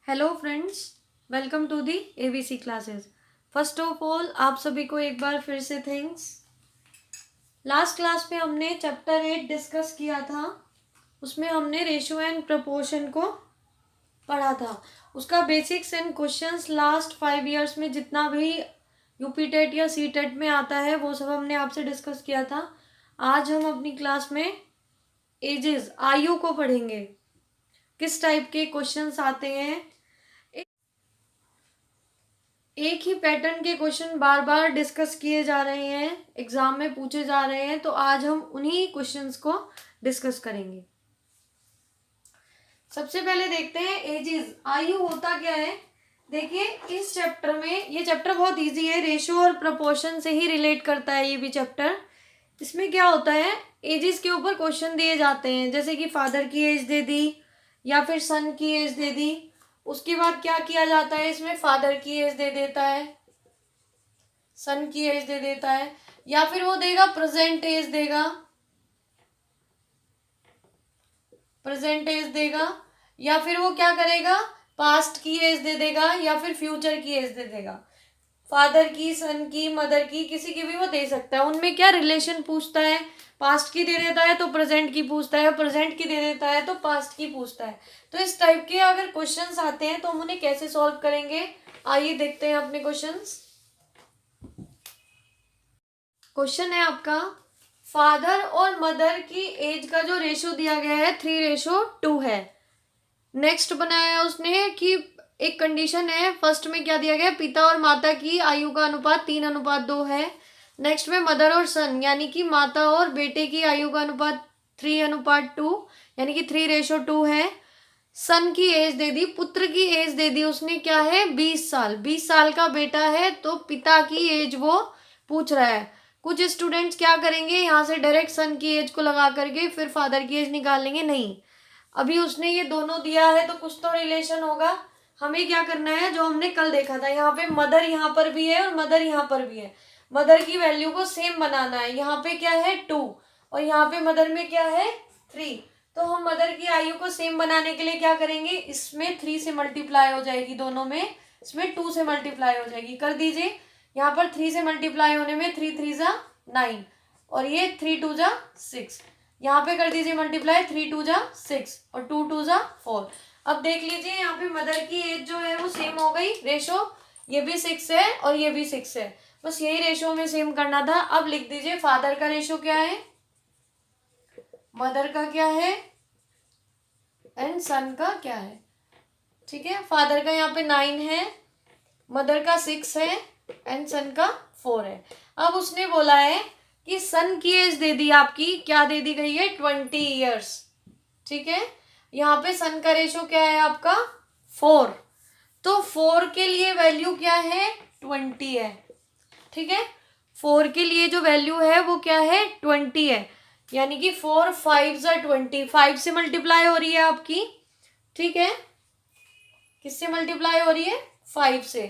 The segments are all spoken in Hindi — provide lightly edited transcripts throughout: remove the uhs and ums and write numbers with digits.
Hello friends, welcome to the ABC classes. First of all आप सभी को एक बार फिर से थैंक्स। लास्ट क्लास में हमने चैप्टर 8 डिस्कस किया था। उसमें हमने रेशियो एंड प्रपोर्शन को पढ़ा था। उसका basics and questions last 5 years में जितना भी यूपी टेट या सी टेट में आता है वो सब हमने आपसे डिस्कस किया था। आज हम अपनी क्लास में एजेस आयु को पढ़ेंगे, किस टाइप के क्वेश्चंस आते हैं। एक ही पैटर्न के क्वेश्चन बार बार डिस्कस किए जा रहे हैं, एग्जाम में पूछे जा रहे हैं, तो आज हम उन्हीं क्वेश्चंस को डिस्कस करेंगे। सबसे पहले देखते हैं एजेस, आयु होता क्या है। देखिए इस चैप्टर में, ये चैप्टर बहुत इजी है, रेशियो और प्रपोर्शन से ही रिलेट करता है ये भी चैप्टर। इसमें क्या होता है, एजेस के ऊपर क्वेश्चन दिए जाते हैं, जैसे कि फादर की एज दे दी या फिर सन की एज दे दी। उसके बाद क्या किया जाता है, इसमें फादर की एज दे देता है, सन की एज दे देता है, या फिर वो देगा प्रेजेंट एज देगा, प्रेजेंट एज देगा, या फिर वो क्या करेगा पास्ट की एज दे देगा, या फिर फ्यूचर की एज दे देगा। फादर की, सन की, मदर की, किसी की भी वो दे सकता है। उनमें क्या रिलेशन पूछता है, पास्ट की दे देता है तो प्रेजेंट की पूछता है, प्रेजेंट की दे देता है तो पास्ट की पूछता है। तो इस टाइप के अगर क्वेश्चंस आते हैं तो हम उन्हें कैसे सॉल्व करेंगे, आइए देखते हैं अपने क्वेश्चंस। क्वेश्चन है आपका, फादर और मदर की एज का जो रेशो दिया गया है 3:2 है। नेक्स्ट बनाया उसने कि एक कंडीशन है, फर्स्ट में क्या दिया गया, पिता और माता की आयु का अनुपात 3:2 है। नेक्स्ट में मदर और सन यानी कि माता और बेटे की आयु का अनुपात 3:2 यानी कि 3:2 है। सन की एज दे दी, पुत्र की एज दे दी उसने, क्या है 20 साल, 20 साल का बेटा है तो पिता की एज वो पूछ रहा है। कुछ स्टूडेंट्स क्या करेंगे, यहाँ से डायरेक्ट सन की एज को लगा करके फिर फादर की एज निकाल लेंगे, नहीं, अभी उसने ये दोनों दिया है तो कुछ तो रिलेशन होगा। हमें क्या करना है, जो हमने कल देखा था, यहाँ पे मदर यहाँ पर भी है और मदर यहाँ पर भी है, मदर की वैल्यू को सेम बनाना है। यहाँ पे क्या है 2 और यहाँ पे मदर में क्या है 3, तो हम मदर की आयु को सेम बनाने के लिए क्या करेंगे, इसमें 3 से मल्टीप्लाई हो जाएगी, दोनों में इसमें 2 से मल्टीप्लाई हो जाएगी, कर दीजिए। यहाँ पर 3 से मल्टीप्लाई होने में 3 3 जा 9 और ये 3 2 जा 6, यहाँ पे कर दीजिए मल्टीप्लाई, 3 2 जा 6 और 2 2 जा 4। अब देख लीजिए यहाँ पे मदर की एज जो है वो सेम हो गई, रेशो ये भी 6 है और ये भी 6 है, बस यही रेशो में सेम करना था। अब लिख दीजिए फादर का रेशो क्या है, मदर का क्या है एंड सन का क्या है। ठीक है, फादर का यहाँ पे 9 है, मदर का 6 है एंड सन का 4 है। अब उसने बोला है कि सन की एज दे दी आपकी, क्या दे दी गई है 20 ईयर्स। ठीक है, यहाँ पे सन का रेशो क्या है आपका 4, तो 4 के लिए वैल्यू क्या है 20 है। ठीक है, 4 के लिए जो वैल्यू है वो क्या है 20 है, यानी कि 4 5 जा 20, 5 से मल्टीप्लाई हो रही है आपकी। ठीक है, किससे मल्टीप्लाई हो रही है 5 से।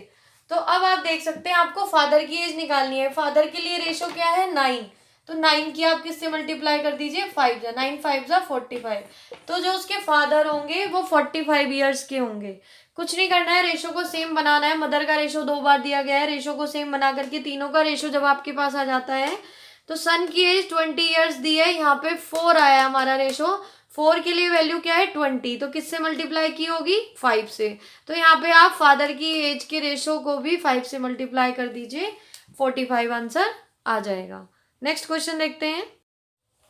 तो अब आप देख सकते हैं आपको फादर की एज निकालनी है, फादर के लिए रेशो क्या है 9, तो 9 की आप किससे मल्टीप्लाई कर दीजिए 5 जा, 9 5 जा 45, तो जो उसके फादर होंगे वो 45 ईयर्स के होंगे। कुछ नहीं करना है, रेशो को सेम बनाना है, मदर का रेशो 2 बार दिया गया है, रेशो को सेम बना करके तीनों का रेशो जब आपके पास आ जाता है, तो सन की एज 20 ईयर्स दी है, यहाँ पे 4 आया हमारा रेशो, 4 के लिए वैल्यू क्या है 20, तो किससे मल्टीप्लाई की होगी 5 से, तो यहाँ पे आप फादर की एज के रेशो को भी 5 से मल्टीप्लाई कर दीजिए, 45 आंसर आ जाएगा। नेक्स्ट क्वेश्चन देखते हैं,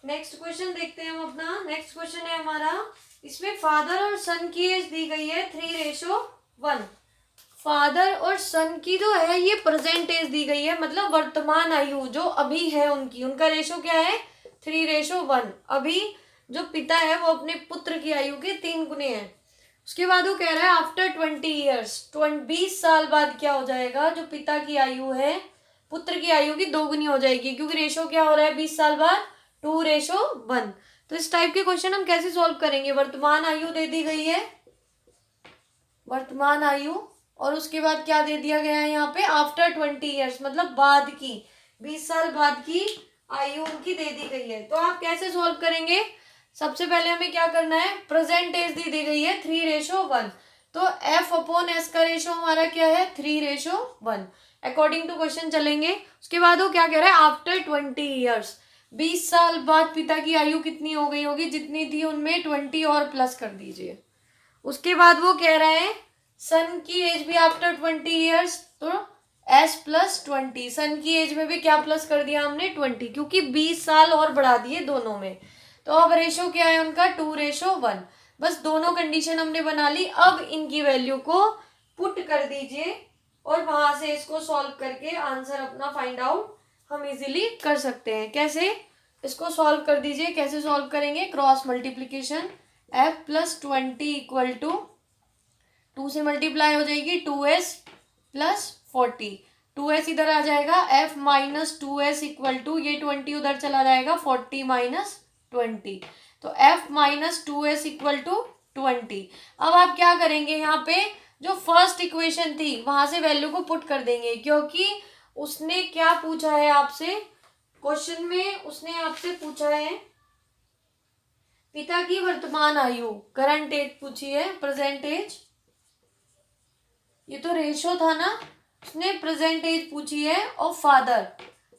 नेक्स्ट क्वेश्चन देखते हैं हम अपना। नेक्स्ट क्वेश्चन है हमारा, इसमें फादर और सन की एज दी गई है 3:1। फादर और सन की जो है ये प्रेजेंट एज दी गई है, मतलब वर्तमान आयु जो अभी है उनकी, उनका रेशो क्या है 3:1। अभी जो पिता है वो अपने पुत्र की आयु के 3 गुने है। उसके बाद वो कह रहा है आफ्टर 20 ईयर्स, 20 साल बाद क्या हो जाएगा, जो पिता की आयु है पुत्र की आयु की 2 गुनी हो जाएगी, क्योंकि रेशो क्या हो रहा है 20 साल बाद 2:1। तो इस टाइप के क्वेश्चन हम कैसे सॉल्व करेंगे, वर्तमान आयु दे दी गई है, वर्तमान आयु, और उसके बाद क्या दे दिया गया है यहाँ पे आफ्टर 20 ईयर्स, मतलब बाद की 20 साल बाद की आयु उनकी दे दी गई है। तो आप कैसे सॉल्व करेंगे, सबसे पहले हमें क्या करना है, प्रेजेंट एज दी गई है 3:1, तो एफ अपॉन एस का रेशो हमारा क्या है 3:1 अकॉर्डिंग टू क्वेश्चन चलेंगे। उसके बाद वो क्या कह रहा है आफ्टर 20 ईयर्स, 20 साल बाद पिता की आयु कितनी हो गई होगी, जितनी थी उनमें 20 और प्लस कर दीजिए। उसके बाद वो कह रहा है सन की एज भी आफ्टर 20 ईयर्स, तो एस प्लस 20, सन की एज में भी क्या प्लस कर दिया हमने 20, क्योंकि 20 साल और बढ़ा दिए दोनों में। तो अब रेशो क्या है उनका 2:1। बस दोनों कंडीशन हमने बना ली। अब इनकी वैल्यू को पुट कर दीजिए और वहां से इसको सॉल्व करके आंसर अपना फाइंड आउट हम इजीली कर सकते हैं। कैसे, इसको सॉल्व कर दीजिए। कैसे सॉल्व करेंगे, cross multiplication, F plus 20 equal to 2 से मल्टीप्लाई हो जाएगी 2s प्लस 40, 2s इधर आ जाएगा, f minus 2s equal to ये 20 उधर चला जाएगा 40 माइनस 20, तो f minus 2s equal to 20। अब आप क्या करेंगे, यहाँ पे जो फर्स्ट इक्वेशन थी वहां से वैल्यू को पुट कर देंगे, क्योंकि उसने क्या पूछा है आपसे क्वेश्चन में, उसने आपसे पूछा है पिता की वर्तमान आयु, करंट एज पूछी है, प्रेजेंट एज, ये तो रेशो था ना, उसने प्रेजेंट एज पूछी है और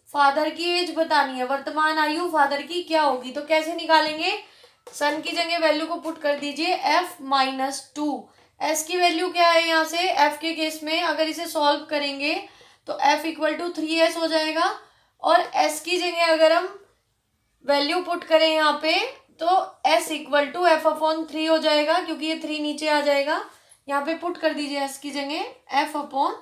फादर की एज बतानी है, वर्तमान आयु फादर की क्या होगी। तो कैसे निकालेंगे, सन की जगह वैल्यू को पुट कर दीजिए, f माइनस 2, एस की वैल्यू क्या है यहाँ से, f के केस में अगर इसे सॉल्व करेंगे तो f इक्वल टू 3s हो जाएगा, और s की जगह अगर हम वैल्यू पुट करें यहाँ पे तो s equal to f upon 3 हो जाएगा, क्योंकि ये 3 नीचे आ जाएगा। यहाँ पे पुट कर दीजिए s की जगह f upon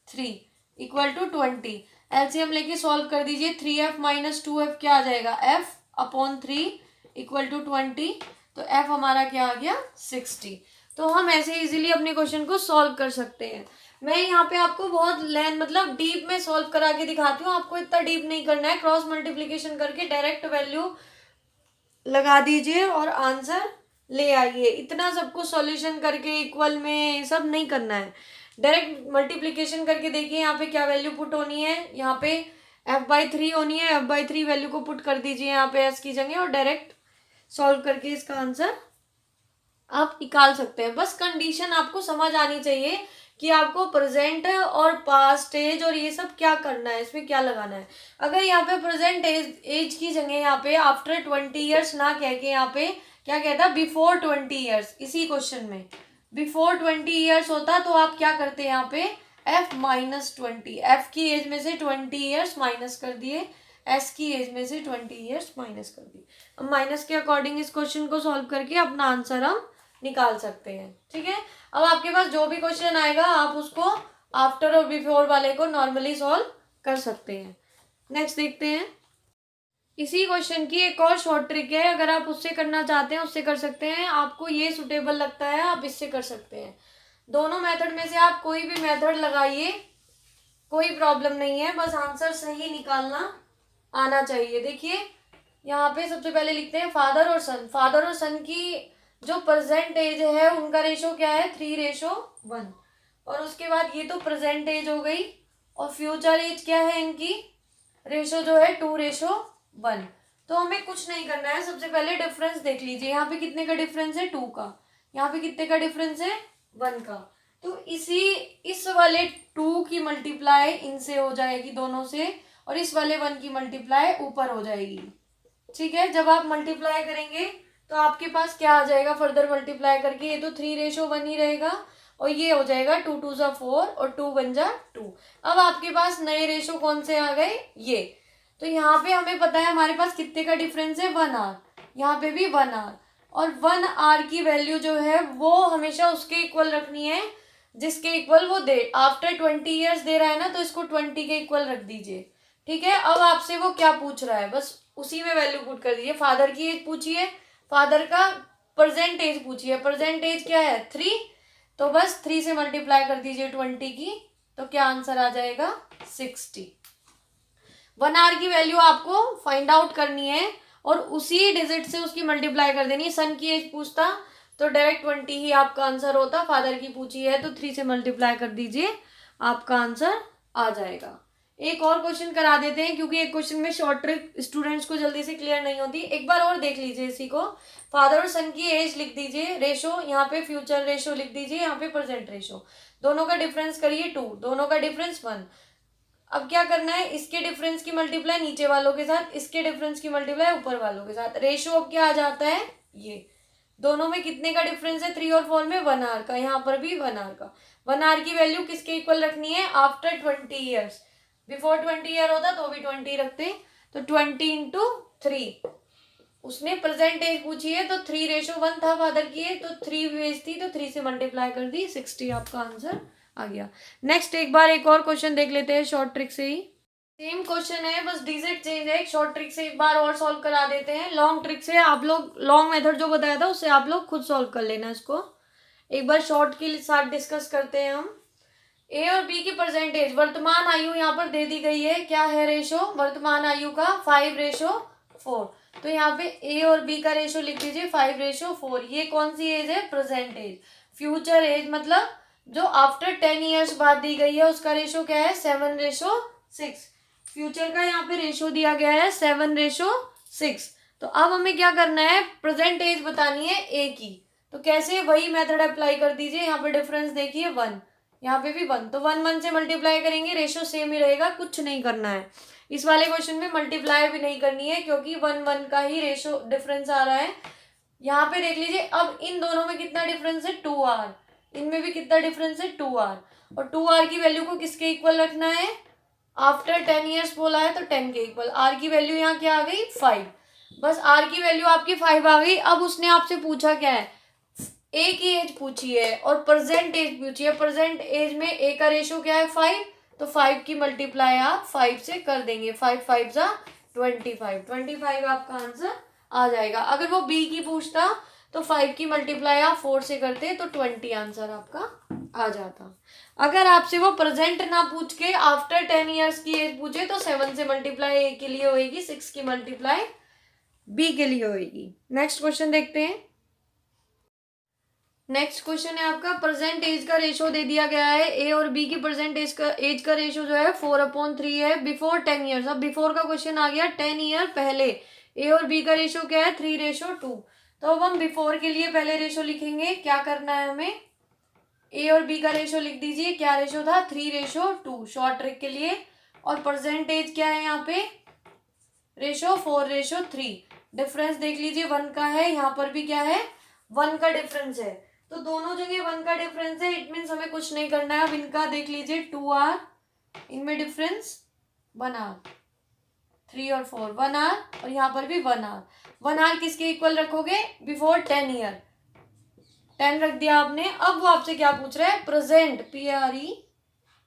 3 equal to 20, LCM लेके सॉल्व कर दीजिए, 3f माइनस 2f क्या आ जाएगा, f अपॉन 3 इक्वल टू 20, तो f हमारा क्या आ गया 60। तो हम ऐसे इजीली अपने क्वेश्चन को सॉल्व कर सकते हैं। मैं यहाँ पे आपको बहुत मतलब डीप में सॉल्व करा के दिखाती हूँ, आपको इतना डीप नहीं करना है, क्रॉस मल्टीप्लीकेशन करके डायरेक्ट वैल्यू लगा दीजिए और आंसर ले आइए। इतना सबको सॉल्यूशन करके इक्वल में सब नहीं करना है, डायरेक्ट मल्टीप्लीकेशन करके देखिए यहाँ पे क्या वैल्यू पुट होनी है, यहाँ पे f/3 होनी है, f/3 वैल्यू को पुट कर दीजिए यहाँ पे s की जगह और डायरेक्ट सॉल्व करके इसका आंसर आप निकाल सकते हैं। बस कंडीशन आपको समझ आनी चाहिए कि आपको प्रेजेंट और पास्ट एज और ये सब क्या करना है, इसमें क्या लगाना है। अगर यहाँ पे प्रेजेंट एज की जगह यहाँ पे आफ्टर 20 ईयर्स ना कह के यहाँ पे क्या कहता बिफोर 20 ईयर्स, इसी क्वेश्चन में बिफोर 20 ईयर्स होता तो आप क्या करते हैं यहाँ पे f माइनस 20, f की एज में से 20 ईयर्स माइनस कर दिए, s की एज में से 20 ईयर्स माइनस कर दिए। अब माइनस के अकॉर्डिंग इस क्वेश्चन को सॉल्व करके अपना आंसर हम निकाल सकते हैं। ठीक है, अब आपके पास जो भी क्वेश्चन आएगा आप उसको आफ्टर और बिफोर वाले को नॉर्मली सॉल्व कर सकते हैं। नेक्स्ट देखते हैं, इसी क्वेश्चन की एक और शॉर्ट ट्रिक है, अगर आप उससे करना चाहते हैं उससे कर सकते हैं, आपको ये सुटेबल लगता है आप इससे कर सकते हैं। दोनों मेथड में से आप कोई भी मेथड लगाइए, कोई प्रॉब्लम नहीं है, बस आंसर सही निकालना आना चाहिए। देखिए यहाँ पे सबसे पहले लिखते हैं फादर और सन, फादर और सन की जो प्रेजेंट एज है उनका रेशो क्या है 3:1, और उसके बाद ये तो प्रेजेंट एज हो गई, और फ्यूचर एज क्या है इनकी, रेशो जो है 2:1। तो हमें कुछ नहीं करना है, सबसे पहले डिफरेंस देख लीजिए, यहाँ पे कितने का डिफरेंस है 2 का, यहाँ पे कितने का डिफरेंस है 1 का, तो इस वाले 2 की मल्टीप्लाई इनसे हो जाएगी दोनों से, और इस वाले 1 की मल्टीप्लाई ऊपर हो जाएगी। ठीक है, जब आप मल्टीप्लाई करेंगे तो आपके पास क्या आ जाएगा, फर्दर मल्टीप्लाई करके ये तो 3:1 ही रहेगा, और ये हो जाएगा 2 2 जा 4 और 2 1 जा 2। अब आपके पास नए रेशो कौन से आ गए, ये, तो यहाँ पे हमें पता है हमारे पास कितने का डिफरेंस है 1 आर, यहाँ पे भी 1 आर, और 1 आर की वैल्यू जो है वो हमेशा उसके इक्वल रखनी है जिसके इक्वल वो दे, आफ्टर 20 ईयर्स दे रहा है ना, तो इसको 20 के इक्वल रख दीजिए। ठीक है, अब आपसे वो क्या पूछ रहा है बस उसी में वैल्यू पुट कर दीजिए। फादर की एज पूछिए, फादर का प्रेजेंट एज पूछिए, प्रेजेंट एज क्या है 3, तो बस 3 से मल्टीप्लाई कर दीजिए 20 की, तो क्या आंसर आ जाएगा 60। 1 आर की वैल्यू आपको फाइंड आउट करनी है और उसी डिजिट से उसकी मल्टीप्लाई कर देनी है। सन की एज पूछता तो डायरेक्ट 20 ही आपका आंसर होता, फादर की पूछी है तो 3 से मल्टीप्लाई कर दीजिए, आपका आंसर आ जाएगा। एक और क्वेश्चन करा देते हैं, क्योंकि एक क्वेश्चन में शॉर्ट ट्रिक स्टूडेंट्स को जल्दी से क्लियर नहीं होती। एक बार और देख लीजिए इसी को। फादर और सन की एज लिख दीजिए, रेशो यहाँ पे फ्यूचर रेशो लिख दीजिए, यहाँ पे प्रेजेंट रेशो। दोनों का डिफरेंस करिए 2, दोनों का डिफरेंस 1। अब क्या करना है, इसके डिफरेंस की मल्टीप्लाई नीचे वालों के साथ, इसके डिफरेंस की मल्टीप्लाई ऊपर वालों के साथ। रेशो अब क्या आ जाता है, ये दोनों में कितने का डिफरेंस है, 3 और 4 में 1 आवर का, यहाँ पर भी 1 आवर का। 1 आवर की वैल्यू किसके इक्वल रखनी है, आफ्टर 20 ईयर्स। बिफोर 20 ईयर होता तो भी 20 रखते, तो 20 इंटू 3। उसने प्रेजेंट एज पूछी है तो 3:1 था फादर की एज, तो 3 एज थी तो 3 से मल्टीप्लाई कर दी, 60 आपका आंसर आ गया। नेक्स्ट एक बार एक और क्वेश्चन देख लेते हैं शॉर्ट ट्रिक से ही। सेम क्वेश्चन है, बस डिजिट चेंज है। शॉर्ट ट्रिक से एक बार और सॉल्व करा देते हैं। लॉन्ग ट्रिक से आप लोग, लॉन्ग मेथड जो बताया था उससे आप लोग खुद सॉल्व कर लेना इसको। एक बार शॉर्ट के साथ डिस्कस करते हैं हम। ए और बी की परसेंटेज, वर्तमान आयु यहाँ पर दे दी गई है, क्या है रेशो वर्तमान आयु का, 5:4। तो यहाँ पे ए और बी का रेशो लिख दीजिए 5:4। ये कौन सी एज है, प्रेजेंट एज। फ्यूचर एज मतलब जो आफ्टर 10 ईयर्स बाद दी गई है, उसका रेशो क्या है, 7:6। फ्यूचर का यहाँ पे रेशो दिया गया है 7:6। तो अब हमें क्या करना है, प्रेजेंट एज बतानी है ए की। तो कैसे, वही मेथड अप्लाई कर दीजिए। यहाँ पे डिफरेंस देखिए 1, यहाँ पे भी 1, तो 1 से मल्टीप्लाई करेंगे, रेशो सेम ही रहेगा, कुछ नहीं करना है। इस वाले क्वेश्चन में मल्टीप्लाई भी नहीं करनी है, क्योंकि 1 का ही रेशो डिफरेंस आ रहा है। यहाँ पे देख लीजिए, अब इन दोनों में कितना डिफरेंस है, 2 आर। इनमें भी कितना डिफरेंस है, 2 आर। और 2 आर की वैल्यू को किसके इक्वल रखना है, आफ्टर 10 ईयर्स बोला है तो 10 के इक्वल। आर की वैल्यू यहाँ क्या आ गई, 5। बस आर की वैल्यू आपकी 5 आ गई। अब उसने आपसे पूछा क्या है, ए की एज पूछी है और प्रेजेंट एज पूछी है। प्रेजेंट एज में ए का रेशो क्या है, 5, तो 5 की मल्टीप्लाई आप 5 से कर देंगे। 5 5 जा 25 आपका आंसर आ जाएगा। अगर वो बी की पूछता तो 5 की मल्टीप्लाई आप 4 से करते तो 20 आंसर आपका आ जाता। अगर आपसे वो प्रेजेंट ना पूछ के आफ्टर 10 ईयर्स की एज पूछे तो 7 से मल्टीप्लाई ए के लिए होगी, 6 की मल्टीप्लाई बी के लिए होगी। नेक्स्ट क्वेश्चन देखते हैं। नेक्स्ट क्वेश्चन है आपका, प्रेजेंट एज का रेशो दे दिया गया है। ए और बी की प्रेजेंट एज का रेशो जो है 4/3 है बिफोर 10 ईयर्स। अब बिफोर का क्वेश्चन आ गया 10 ईयर पहले। ए और बी का रेशो क्या है, 3:2। तो अब हम बिफोर के लिए पहले रेशो लिखेंगे। क्या करना है हमें, ए और बी का रेशो लिख दीजिए। क्या रेशो था, 3:2 शॉर्ट ट्रिक के लिए। और प्रेजेंट एज क्या है यहाँ पे, रेशो 4:3। डिफरेंस देख लीजिए 1 का है, यहाँ पर भी क्या है, 1 का डिफरेंस है। तो दोनों जगह 1 का डिफरेंस है, इट मीन्स हमें कुछ नहीं करना है। अब इनका देख लीजिए 2 आर, इनमें डिफरेंस 1 आर, 3 और 4 1 आर, और यहाँ पर भी 1 आर। 1 आर किसके इक्वल रखोगे, बिफोर 10 ईयर। 10 रख दिया आपने। अब वो आपसे क्या पूछ रहा है, present,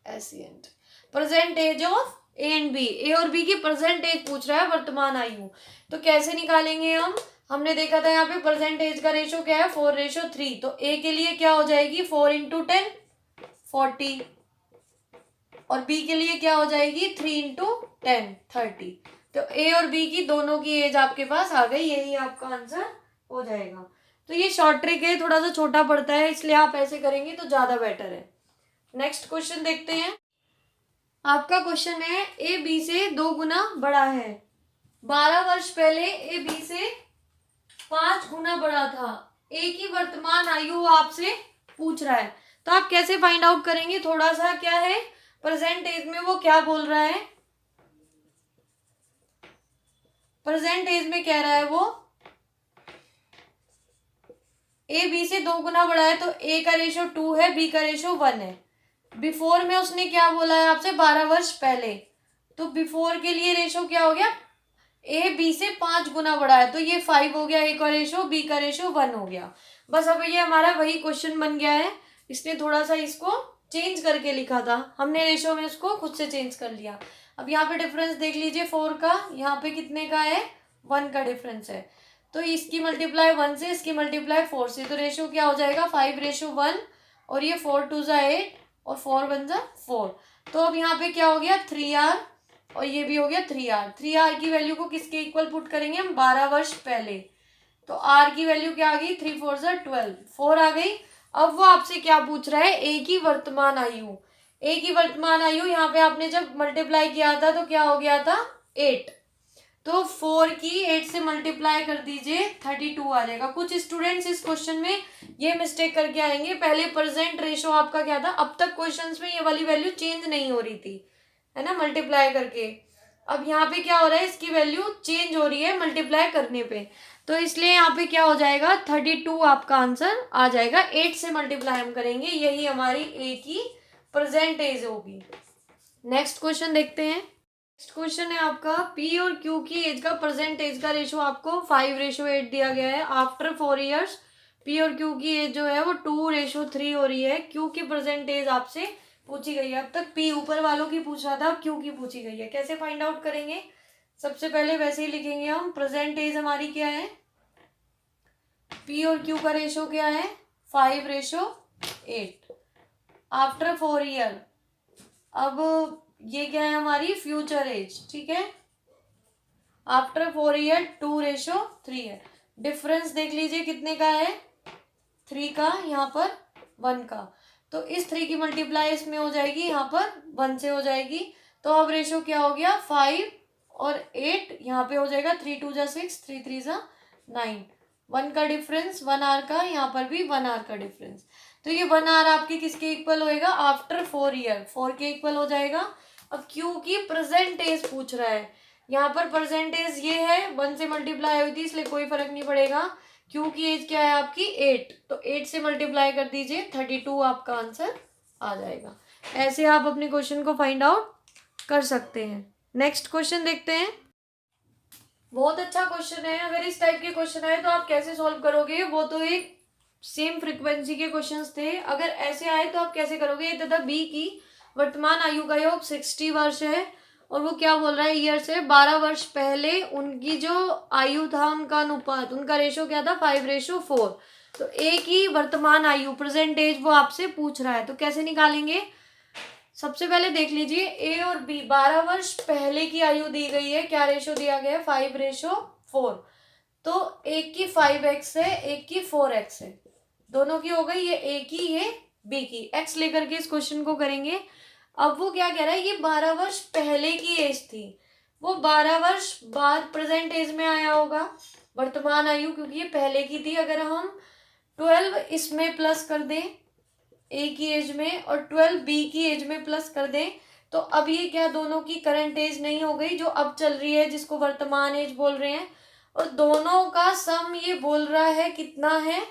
PRESENT, present age of A and B. A और बी की प्रेजेंट एज पूछ रहा है, वर्तमान आयु। तो कैसे निकालेंगे हम, हमने देखा था यहाँ पे प्रेजेंट एज का रेशो क्या है, 4:3। तो ए के लिए क्या हो जाएगी, 4 × 10 40, और बी के लिए क्या हो जाएगी, 3 × 10 30। तो ए और बी की दोनों की एज आपके पास आ गई, यही आपका आंसर हो जाएगा। तो ये शॉर्ट ट्रिक है, थोड़ा सा छोटा पड़ता है, इसलिए आप ऐसे करेंगे तो ज्यादा बेटर है। नेक्स्ट क्वेश्चन देखते हैं। आपका क्वेश्चन है, ए बी से 2 गुना बड़ा है। 12 वर्ष पहले ए बी से 5 गुना बड़ा था। ए की वर्तमान आयु वो आपसे पूछ रहा है। तो आप कैसे फाइंड आउट करेंगे, थोड़ा सा क्या है, प्रेजेंट एज में वो क्या बोल रहा है, प्रेजेंट एज में कह रहा है वो ए बी से 2 गुना बड़ा है, तो ए का रेशो 2 है, बी का रेशो 1 है। बिफोर में उसने क्या बोला है आपसे, 12 वर्ष पहले। तो बिफोर के लिए रेशो क्या हो गया, ए बी से 5 गुना बड़ा है, तो ये 5 हो गया ए का रेशो, बी का रेशो 1 हो गया। बस अब ये हमारा वही क्वेश्चन बन गया है। इसने थोड़ा सा इसको चेंज करके लिखा था, हमने रेशो में इसको खुद से चेंज कर लिया। अब यहाँ पे डिफरेंस देख लीजिए 4 का, यहाँ पे कितने का है, 1 का डिफरेंस है। तो इसकी मल्टीप्लाई 1 से, इसकी मल्टीप्लाई 4 से, तो रेशो क्या हो जाएगा, 5:1। और ये 4 2 जा 8 और 4 1 जा 4। तो अब यहाँ पे क्या हो गया, 3R, और ये भी हो गया 3R। 3R की वैल्यू को किसके इक्वल पुट करेंगे हम, 12 वर्ष पहले। तो R की वैल्यू क्या आ गई, 3 4 जा 12, 4 आ गई। अब वो आपसे क्या पूछ रहा है, ए की वर्तमान आयु। ए की वर्तमान आयु यहाँ पे आपने जब मल्टीप्लाई किया था तो क्या हो गया था 8, तो 4 की 8 से मल्टीप्लाई कर दीजिए 32 आ जाएगा। कुछ स्टूडेंट्स इस क्वेश्चन में ये मिस्टेक करके आएंगे, पहले प्रेजेंट रेशो आपका क्या था, अब तक क्वेश्चंस में ये वाली वैल्यू चेंज नहीं हो रही थी, है ना, मल्टीप्लाई करके। अब यहाँ पे क्या हो रहा है, इसकी वैल्यू चेंज हो रही है मल्टीप्लाई करने पे, तो इसलिए यहाँ पे क्या हो जाएगा 32 आपका आंसर आ जाएगा। 8 से मल्टीप्लाई हम करेंगे, यही हमारी ए की प्रेजेंट एज होगी। नेक्स्ट क्वेश्चन देखते हैं। नेक्स्ट क्वेश्चन है आपका पी और क्यू की एज का प्रेजेंट एज का रेशो आपको 5:8 दिया गया है। आफ्टर 4 ईयर्स पी और क्यू की एज जो है वो 2:3 हो रही है। क्यू की प्रेजेंट एज आपसे पूछी गई है। अब तक पी ऊपर वालों की पूछ रहा था, अब क्यू की पूछी गई है। कैसे फाइंड आउट करेंगे, सबसे पहले वैसे ही लिखेंगे हम। प्रेजेंट एज हमारी क्या है, पी और क्यू का रेशो क्या है 5:8 आफ्टर 4 ईयर। अब ये क्या है हमारी फ्यूचर एज, ठीक है, आफ्टर 4 ईयर 2:3 है। डिफरेंस देख लीजिए कितने का है, 3 का, यहाँ पर 1 का, तो इस 3 की मल्टीप्लाई इसमें हो जाएगी, यहाँ पर 1 से हो जाएगी। तो अब रेशो क्या हो गया 5 और 8, यहाँ पे हो जाएगा 3 2 जा 6, 3 3 जा 9, 1 का डिफरेंस, 1 आवर का, यहाँ पर भी 1 आवर का डिफरेंस। तो ये 1 आवर आपके किसके इक्वल होएगा, आफ्टर 4 ईयर 4 के इक्वल हो जाएगा। अब क्यू की प्रेजेंट एज पूछ रहा है, यहाँ पर प्रेजेंट एज ये है, 1 से मल्टीप्लाई हुई थी इसलिए कोई फर्क नहीं पड़ेगा। क्यू की एज क्या है आपकी 8, तो 8 से मल्टीप्लाई कर दीजिए 32 आपका आंसर आ जाएगा। ऐसे आप अपने क्वेश्चन को फाइंड आउट कर सकते हैं। नेक्स्ट क्वेश्चन देखते हैं। बहुत अच्छा क्वेश्चन है, अगर इस टाइप के क्वेश्चन आए तो आप कैसे सॉल्व करोगे, वो तो एक सेम फ्रीक्वेंसी के क्वेश्चंस थे। अगर ऐसे आए तो आप कैसे करोगे, तथा बी की वर्तमान आयु का योग 60 वर्ष है और वो क्या बोल रहा है ईयर से 12 वर्ष पहले उनकी जो आयु था, उनका अनुपात, उनका रेशो क्या था 5:4। तो ए की वर्तमान आयु प्रेजेंट एज वो आपसे पूछ रहा है, तो कैसे निकालेंगे। सबसे पहले देख लीजिए ए और बी 12 वर्ष पहले की आयु दी गई है, क्या रेशो दिया गया है 5:4, तो एक की 5x है, एक की 4x है, दोनों की हो गई, ये ए की ये बी की, x लेकर के इस क्वेश्चन को करेंगे। अब वो क्या कह रहा है, ये 12 वर्ष पहले की एज थी, वो 12 वर्ष बाद प्रेजेंट एज में आया होगा वर्तमान आयु, क्योंकि ये पहले की थी। अगर हम 12 इसमें प्लस कर दें ए की एज में और 12 बी की एज में प्लस कर दें, तो अब ये क्या दोनों की करंट एज नहीं हो गई जो अब चल रही है, जिसको वर्तमान एज बोल रहे हैं, और दोनों का सम ये बोल रहा है कितना है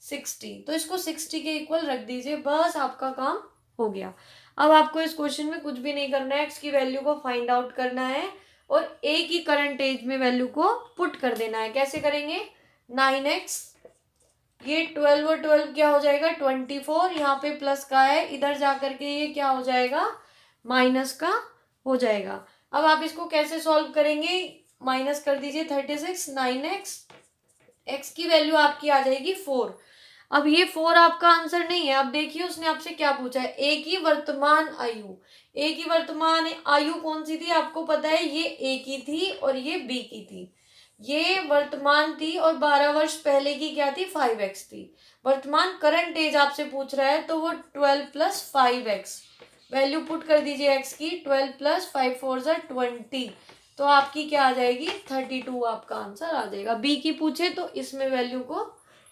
60, तो इसको 60 के इक्वल रख दीजिए, बस आपका काम हो गया। अब आपको इस क्वेश्चन में कुछ भी नहीं करना है, एक्स की वैल्यू को फाइंड आउट करना है और ए की करंट एज में वैल्यू को पुट कर देना है। कैसे करेंगे, 9x, ये 12 और 12 क्या हो जाएगा 24, यहाँ पे प्लस का है, इधर जाकर के ये क्या हो जाएगा माइनस का हो जाएगा। अब आप इसको कैसे सॉल्व करेंगे, माइनस कर दीजिए 36, 9x, x की वैल्यू आपकी आ जाएगी 4। अब ये 4 आपका आंसर नहीं है। अब देखिए उसने आपसे क्या पूछा है, ए की वर्तमान आयु, ए की वर्तमान आयु कौन सी थी आपको पता है, ये ए की थी और ये बी की थी, ये वर्तमान थी और 12 वर्ष पहले की क्या थी 5x थी। वर्तमान करंट एज आपसे पूछ रहा है, तो वो 12 + 5x, वैल्यू पुट कर दीजिए x की, 12 + 5 4 = 20, तो आपकी क्या आ जाएगी 32 आपका आंसर आ जाएगा। बी की पूछे तो इसमें वैल्यू को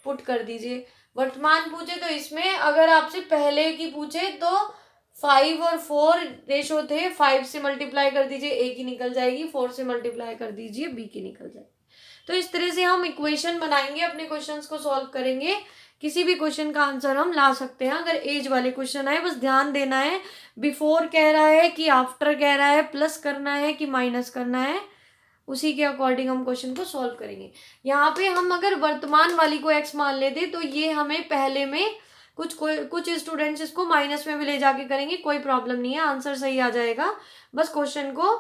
पुट कर दीजिए, वर्तमान पूछे तो इसमें, अगर आपसे पहले की पूछे तो 5 और 4 रेशो थे, 5 से मल्टीप्लाई कर दीजिए ए की निकल जाएगी, 4 से मल्टीप्लाई कर दीजिए बी की निकल जाएगी। तो इस तरह से हम इक्वेशन बनाएंगे, अपने क्वेश्चंस को सॉल्व करेंगे, किसी भी क्वेश्चन का आंसर हम ला सकते हैं अगर एज वाले क्वेश्चन आए। बस ध्यान देना है बिफोर कह रहा है कि आफ्टर कह रहा है, प्लस करना है कि माइनस करना है, उसी के अकॉर्डिंग हम क्वेश्चन को सॉल्व करेंगे। यहाँ पे हम अगर वर्तमान वाली को x मान लेते तो ये हमें पहले में कुछ स्टूडेंट्स इसको माइनस में भी ले जाके करेंगे, कोई प्रॉब्लम नहीं है, आंसर सही आ जाएगा। बस क्वेश्चन को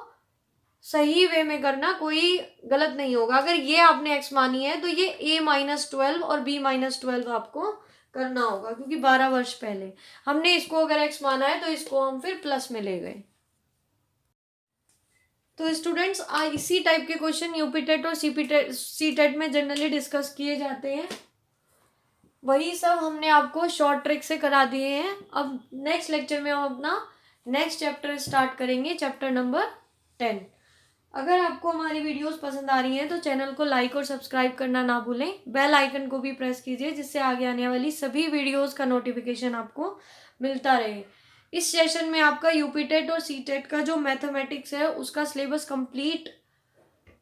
सही वे में करना, कोई गलत नहीं होगा। अगर ये आपने x मानी है तो ये a-12 और b-12 आपको करना होगा, क्योंकि 12 वर्ष पहले हमने इसको अगर x माना है तो इसको हम फिर प्लस में ले गए। तो स्टूडेंट्स इसी टाइप के क्वेश्चन यूपी टेट और सी टेट में जनरली डिस्कस किए जाते हैं, वही सब हमने आपको शॉर्ट ट्रिक से करा दिए हैं। अब नेक्स्ट लेक्चर में हम अपना नेक्स्ट चैप्टर स्टार्ट करेंगे, चैप्टर नंबर 10। अगर आपको हमारी वीडियोस पसंद आ रही हैं तो चैनल को लाइक और सब्सक्राइब करना ना भूलें, बेल आइकन को भी प्रेस कीजिए जिससे आगे आने वाली सभी वीडियोस का नोटिफिकेशन आपको मिलता रहे। इस सेशन में आपका यूपी टेट और सी टेट का जो मैथमेटिक्स है उसका सिलेबस कंप्लीट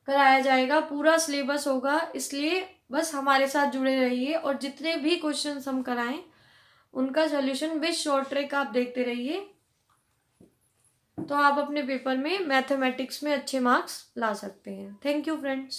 कराया जाएगा, पूरा सिलेबस होगा, इसलिए बस हमारे साथ जुड़े रहिए और जितने भी क्वेश्चन हम कराएं उनका सॉल्यूशन विद शॉर्ट ट्रिक आप देखते रहिए, तो आप अपने पेपर में मैथमेटिक्स में अच्छे मार्क्स ला सकते हैं। Thank you friends.